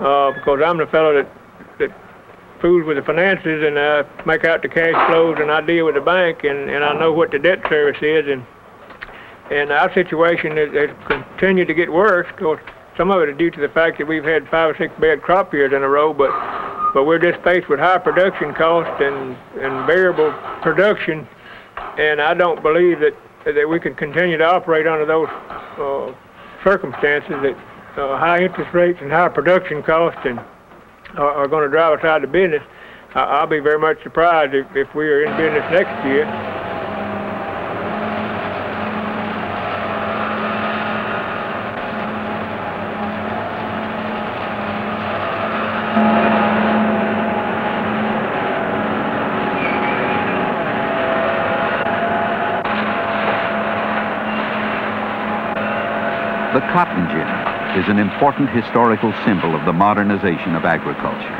because I'm the fellow that fools with the finances, and I make out the cash flows, and I deal with the bank, and I know what the debt service is, and our situation has continued to get worse. Of course, some of it is due to the fact that we've had 5 or 6 bad crop years in a row, but we're just faced with high production costs and variable production, and I don't believe that we can continue to operate under those circumstances, that high interest rates and high production costs are going to drive us out of business. I'll be very much surprised if we are in business next year. The cotton gin is an important historical symbol of the modernization of agriculture.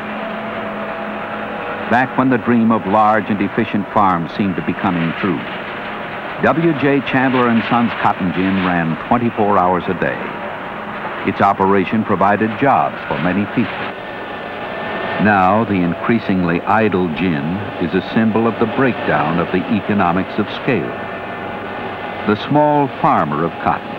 Back when the dream of large and efficient farms seemed to be coming true, W.J. Chandler and Sons Cotton Gin ran 24 hours a day. Its operation provided jobs for many people. Now, the increasingly idle gin is a symbol of the breakdown of the economics of scale. The small farmer of cotton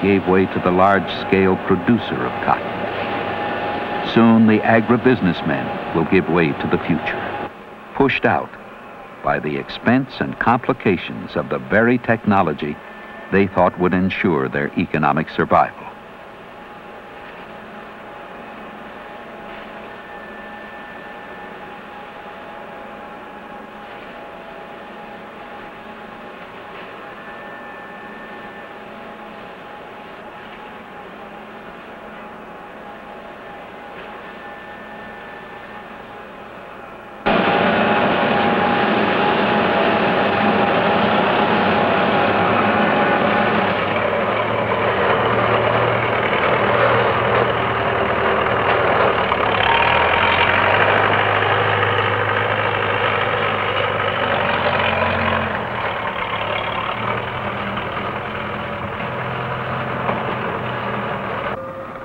gave way to the large-scale producer of cotton. Soon the agribusinessmen will give way to the future, pushed out by the expense and complications of the very technology they thought would ensure their economic survival.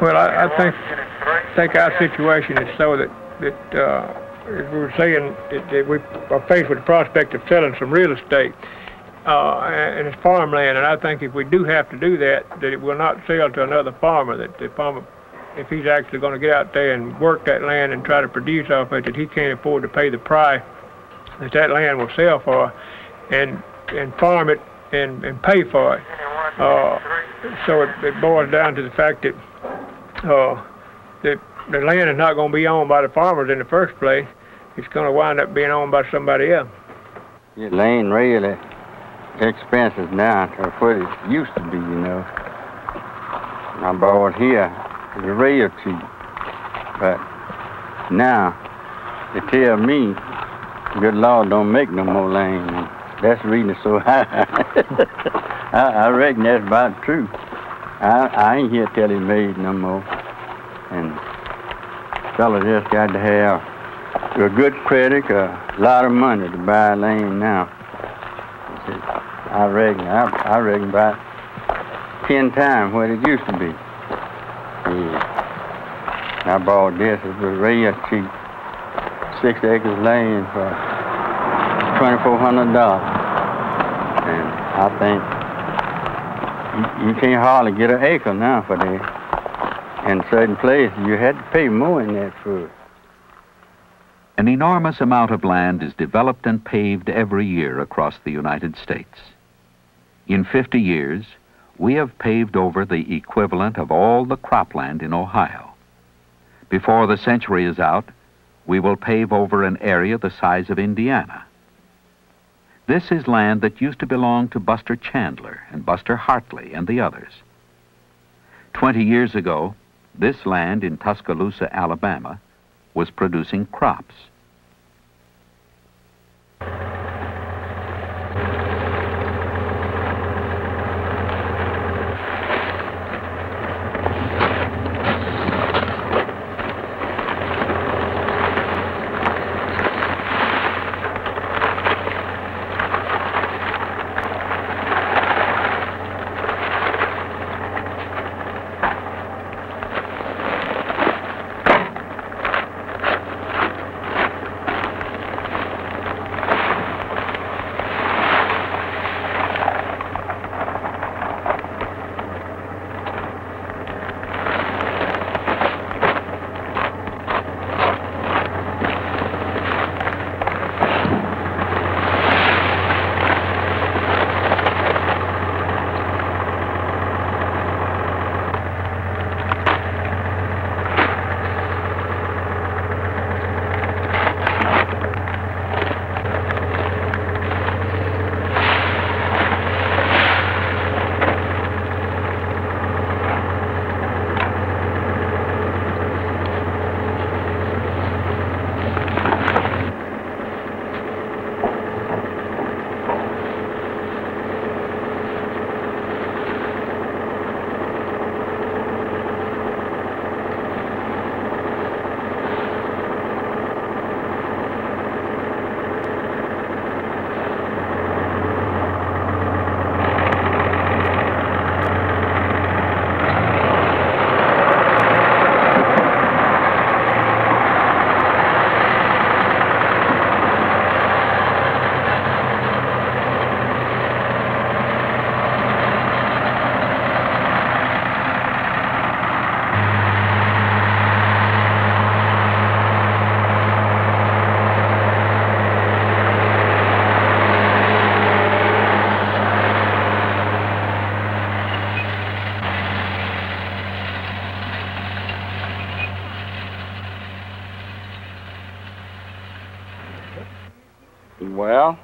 Well, I think our situation is so that as we were saying, that we are faced with the prospect of selling some real estate, and it's farmland. And I think if we do have to do that, that it will not sell to another farmer. That the farmer, if he's actually going to get out there and work that land and try to produce off it, that he can't afford to pay the price that land will sell for, and farm it and pay for it. So it boils down to the fact that the land is not going to be owned by the farmers in the first place. It's going to wind up being owned by somebody else. The land really expensive now to what it used to be, you know. I bought here, it's real cheap. But now, they tell me, good Lord don't make no more land. And that's the reason it's so high. I reckon that's about true. I ain't here till it's made no more. And fellas just got to have a good credit, a lot of money to buy land now. I reckon about 10 times what it used to be. Yeah. I bought this, it was real cheap. 6 acres of land for $2,400. And I think you can't hardly get an acre now for that. In certain places, you had to pay more than that for it. An enormous amount of land is developed and paved every year across the United States. In 50 years, we have paved over the equivalent of all the cropland in Ohio. Before the century is out, we will pave over an area the size of Indiana. This is land that used to belong to Buster Chandler and Buster Hartley and the others. 20 years ago, this land in Tuscaloosa, Alabama, was producing crops. Well,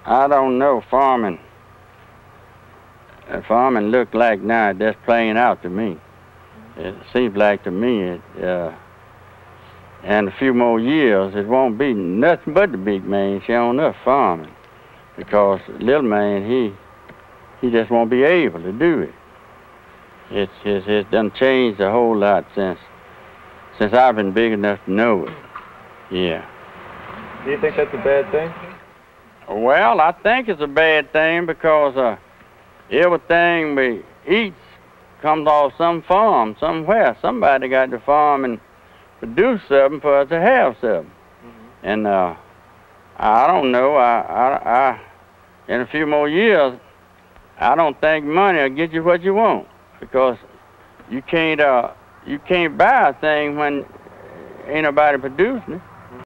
I don't know. Farming look like now that's playing out to me. It seems like to me, in a few more years, it won't be nothing but the big man showing up farming, because the little man, he just won't be able to do it. It's done changed a whole lot since I've been big enough to know it. Yeah. Do you think that's a bad thing? Well, I think it's a bad thing because everything we eat comes off some farm somewhere. Somebody got to farm and produce something for us to have something. Mm-hmm. And I don't know. I in a few more years, I don't think money will get you what you want, because you can't buy a thing when ain't nobody producing it.